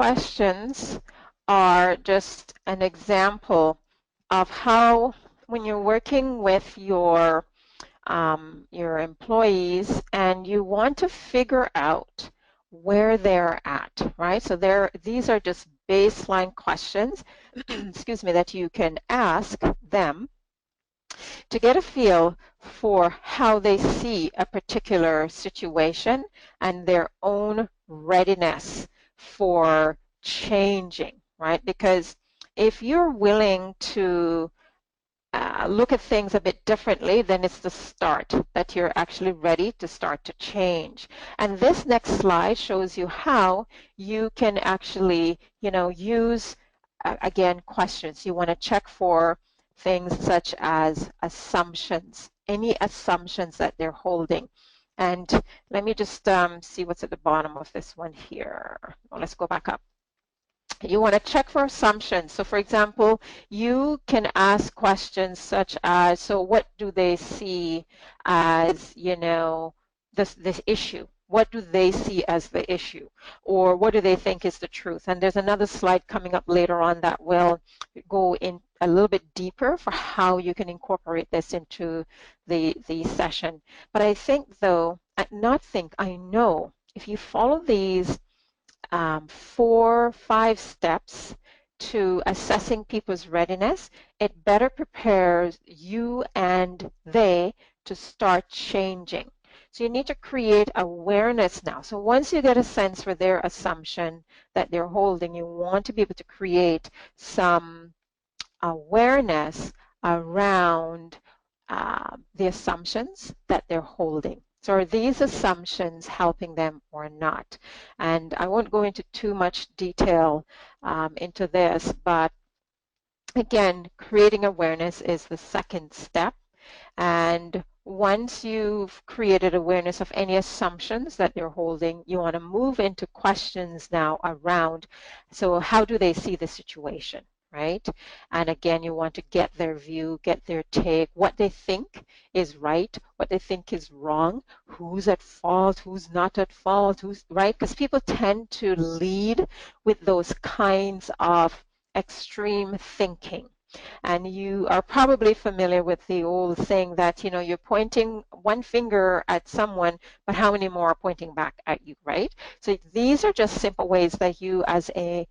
questions are just an example of how, when you're working with your employees and you want to figure out where they're at, right? So these are just baseline questions, excuse me, that you can ask them to get a feel for how they see a particular situation and their own readiness for changing, right? Because if you're willing to look at things a bit differently, then it's the start that you're actually ready to start to change. And this next slide shows you how you can actually, use, again, questions. You want to check for things such as assumptions, any assumptions that they're holding. And let me just see what's at the bottom of this one here. Well, let's go back up. You want to check for assumptions. So for example, you can ask questions such as, so what do they see as, this issue? What do they see as the issue? Or what do they think is the truth? And there's another slide coming up later on that will go in a little bit deeper for how you can incorporate this into the session. But I think though, I know if you follow these 4-5 steps to assessing people's readiness, it better prepares you and they to start changing. So you need to create awareness now. So once you get a sense for their assumption that they're holding, you want to be able to create some awareness around the assumptions that they're holding. So are these assumptions helping them or not? And I won't go into too much detail into this, but again, creating awareness is the second step. And once you've created awareness of any assumptions that they're holding, you want to move into questions now around, so how do they see the situation? Right? And again, you want to get their view, get their take, what they think is right, what they think is wrong, who's at fault, who's not at fault, who's right? Because people tend to lead with those kinds of extreme thinking. And you are probably familiar with the old saying that, you're pointing one finger at someone, but how many more are pointing back at you, right? So these are just simple ways that you as a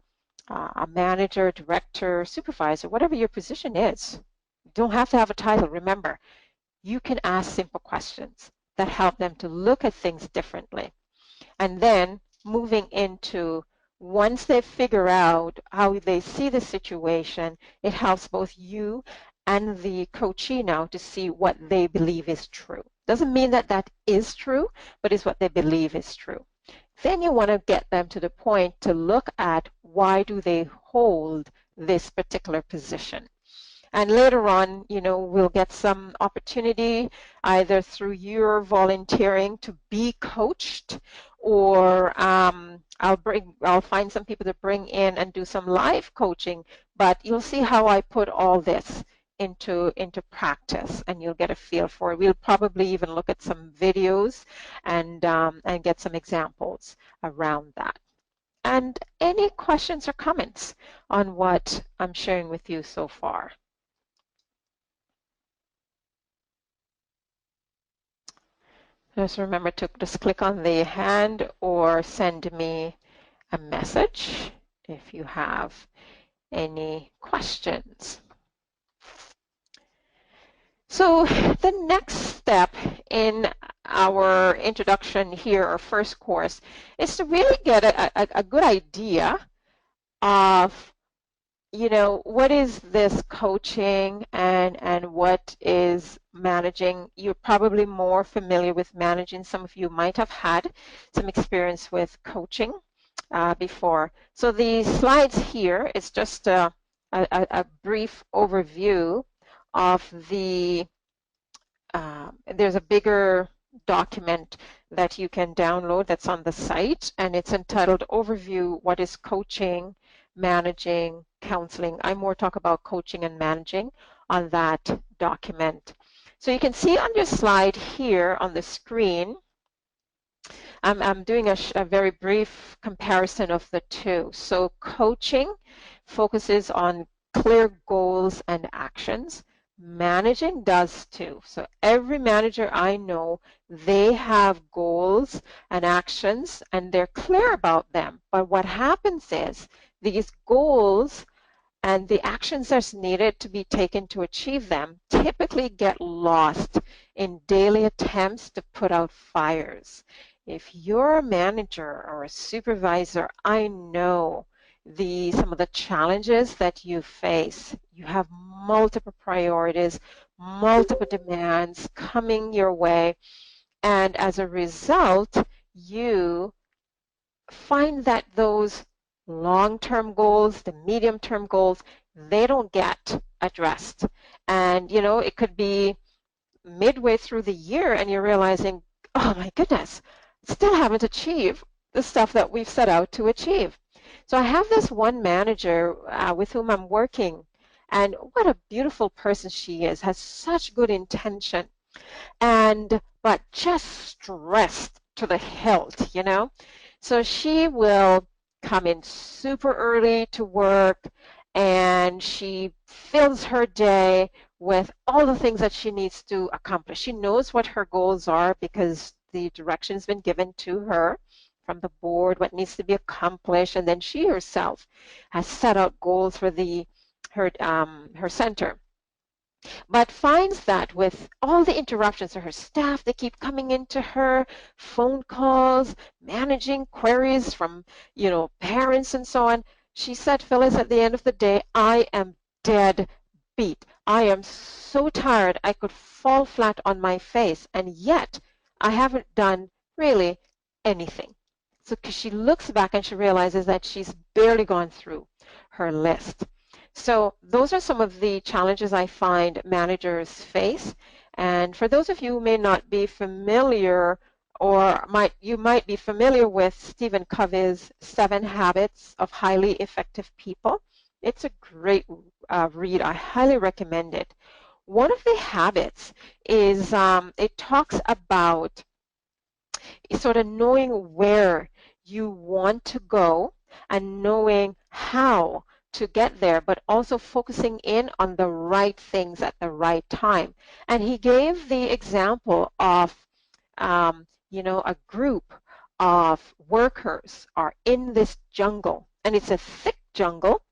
manager, director, supervisor, whatever your position is. You don't have to have a title. Remember, you can ask simple questions that help them to look at things differently. And then moving into, once they figure out how they see the situation, it helps both you and the coachee now to see what they believe is true. Doesn't mean that that is true, but it's what they believe is true. Then you want to get them to the point to look at why do they hold this particular position. And later on, we'll get some opportunity either through your volunteering to be coached, or I'll find some people to bring in and do some live coaching. But you'll see how I put all this into practice, and you'll get a feel for it. We'll probably even look at some videos and get some examples around that. And any questions or comments on what I'm sharing with you so far? Just remember to just click on the hand or send me a message if you have any questions. So the next step in our introduction here, our first course, is to really get a good idea of, what is this coaching and what is managing. You're probably more familiar with managing. Some of you might have had some experience with coaching before. So the slides here is just a brief overview of the, there's a bigger document that you can download that's on the site, and it's entitled Overview, What is Coaching, Managing, Counseling. I more talk about coaching and managing on that document. So you can see on your slide here on the screen I'm doing a very brief comparison of the two. So coaching focuses on clear goals and actions. Managing does too. So every manager I know, they have goals and actions and they're clear about them. But what happens is these goals and the actions that's needed to be taken to achieve them typically get lost in daily attempts to put out fires. If you're a manager or a supervisor, I know some of the challenges that you face. You have multiple priorities, multiple demands coming your way, and as a result, you find that those long-term goals, the medium-term goals, they don't get addressed. And, it could be midway through the year and you're realizing, oh my goodness, still haven't achieved the stuff that we've set out to achieve. So I have this one manager with whom I'm working, and what a beautiful person she is, has such good intention, but just stressed to the hilt. So she will come in super early to work and she fills her day with all the things that she needs to accomplish. She knows what her goals are because the direction's been given to her from the board, what needs to be accomplished, and then she herself has set out goals for her center, but finds that with all the interruptions to her staff, they keep coming into her, phone calls, managing queries from, parents and so on. She said, Phyllis, at the end of the day, I am dead beat. I am so tired I could fall flat on my face, and yet I haven't done really anything. So 'cause she looks back and she realizes that she's barely gone through her list. So those are some of the challenges I find managers face. And for those of you who may not be familiar or you might be familiar with Stephen Covey's 7 Habits of Highly Effective People. It's a great read. I highly recommend it. One of the habits is it talks about sort of knowing where you want to go and knowing how to get there, but also focusing in on the right things at the right time. And he gave the example of, a group of workers are in this jungle, and it's a thick jungle,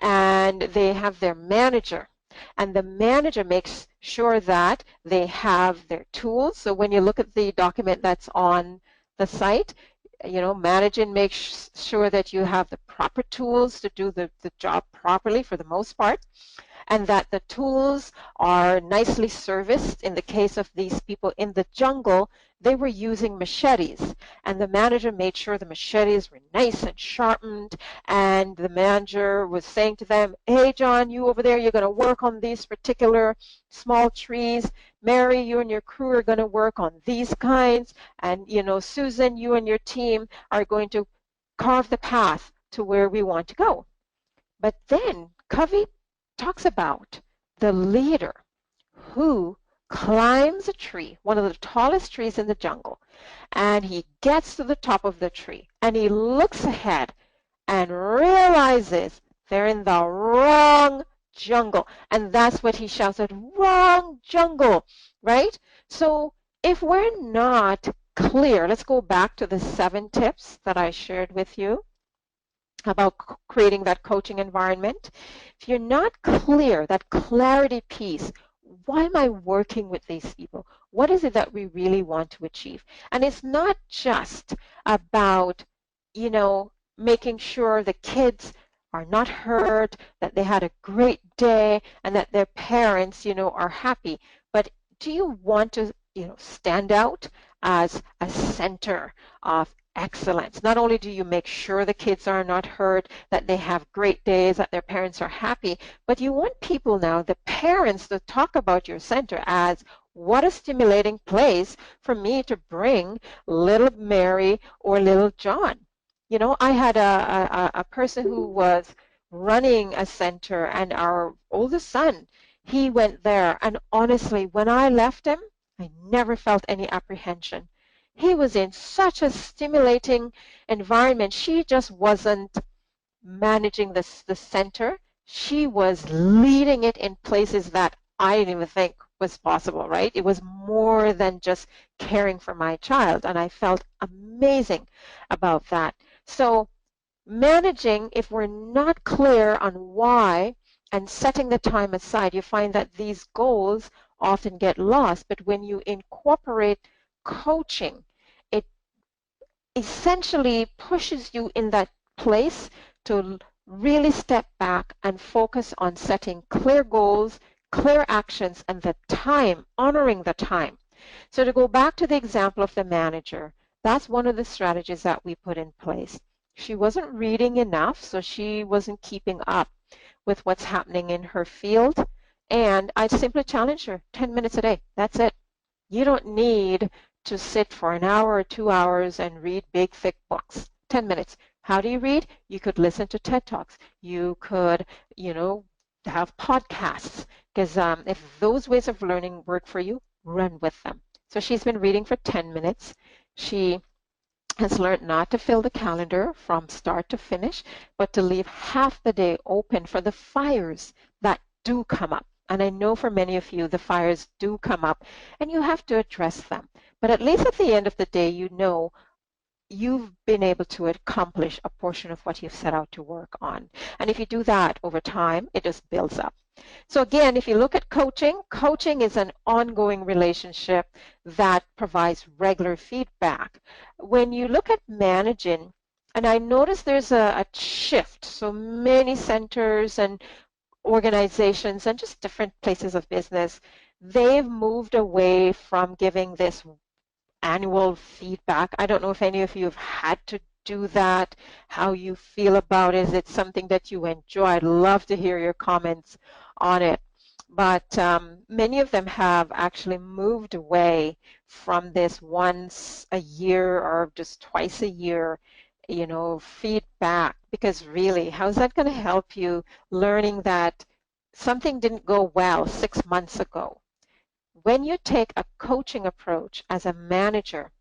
and they have their manager. And the manager makes sure that they have their tools. So when you look at the document that's on the site, managing makes sure that you have the proper tools to do the job properly for the most part, and that the tools are nicely serviced. In the case of these people in the jungle, they were using machetes, and the manager made sure the machetes were nice and sharpened, and the manager was saying to them, hey John, you over there, you're going to work on these particular small trees. Mary, you and your crew are going to work on these kinds, and Susan, you and your team are going to carve the path to where we want to go. But then Covey talks about the leader who climbs a tree, one of the tallest trees in the jungle, and he gets to the top of the tree and he looks ahead and realizes they're in the wrong jungle. And that's what he shouts at, wrong jungle, right? So if we're not clear, let's go back to the 7 tips that I shared with you about creating that coaching environment. If you're not clear, that clarity piece, why am I working with these people? What is it that we really want to achieve? And it's not just about, making sure the kids are not hurt, that they had a great day, and that their parents, are happy. But do you want to, stand out as a center of excellence? Not only do you make sure the kids are not hurt, that they have great days, that their parents are happy, but you want people now, the parents, to talk about your center as, what a stimulating place for me to bring little Mary or little John. I had a person who was running a center, and our oldest son, he went there, and honestly, when I left him, I never felt any apprehension. He was in such a stimulating environment. She just wasn't managing the center. She was leading it in places that I didn't even think was possible, right? It was more than just caring for my child, and I felt amazing about that. So managing, if we're not clear on why and setting the time aside, you find that these goals often get lost. But when you incorporate coaching, it essentially pushes you in that place to really step back and focus on setting clear goals, clear actions, and the time, honoring the time. So to go back to the example of the manager, that's one of the strategies that we put in place. She wasn't reading enough, so she wasn't keeping up with what's happening in her field. And I simply challenged her 10 minutes a day. That's it. You don't need to sit for an hour or 2 hours and read big, thick books. 10 minutes. How do you read? You could listen to TED Talks. You could, have podcasts. Because if those ways of learning work for you, run with them. So she's been reading for 10 minutes. She has learned not to fill the calendar from start to finish, but to leave half the day open for the fires that do come up. And I know for many of you, the fires do come up and you have to address them. But at least at the end of the day, you know you've been able to accomplish a portion of what you've set out to work on. And if you do that over time, it just builds up. So again, if you look at coaching, coaching is an ongoing relationship that provides regular feedback. When you look at managing, and I notice there's a shift. So many centers and organizations and just different places of business, they've moved away from giving this annual feedback. I don't know if any of you have had to do that, how you feel about it. Is it something that you enjoy? I'd love to hear your comments on it. But many of them have actually moved away from this once a year or just twice a year, feedback. Because really, how's that going to help you learning that something didn't go well 6 months ago? When you take a coaching approach as a manager,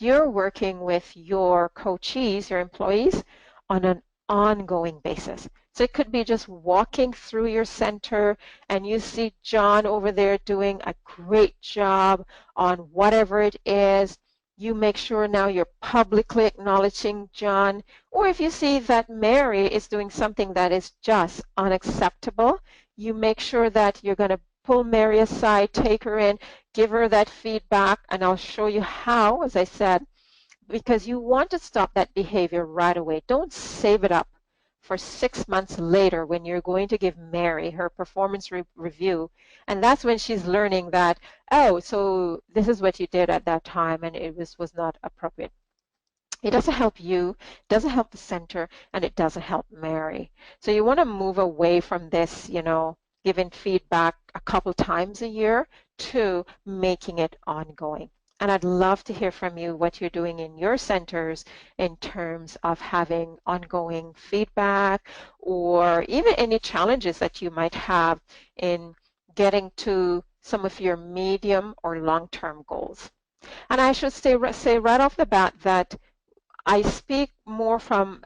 you're working with your coachees, your employees, on an ongoing basis. So it could be just walking through your center and you see John over there doing a great job on whatever it is. You make sure now you're publicly acknowledging John. Or if you see that Mary is doing something that is just unacceptable, you make sure that you're going to pull Mary aside, take her in, give her that feedback, and I'll show you how, as I said, because you want to stop that behavior right away. Don't save it up for 6 months later when you're going to give Mary her performance review, and that's when she's learning that, oh, so this is what you did at that time and it was not appropriate. It doesn't help you, it doesn't help the center, and it doesn't help Mary. So you want to move away from this, giving feedback a couple times a year to making it ongoing. And I'd love to hear from you what you're doing in your centers in terms of having ongoing feedback or even any challenges that you might have in getting to some of your medium or long-term goals. And I should say right off the bat that I speak more from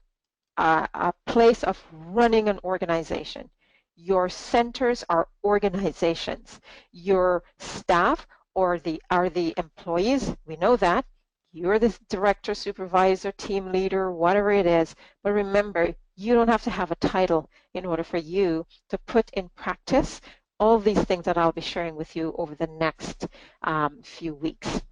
a place of running an organization. Your centers are organizations. Your staff are the employees. We know that. You're the director, supervisor, team leader, whatever it is. But remember, you don't have to have a title in order for you to put in practice all these things that I'll be sharing with you over the next few weeks.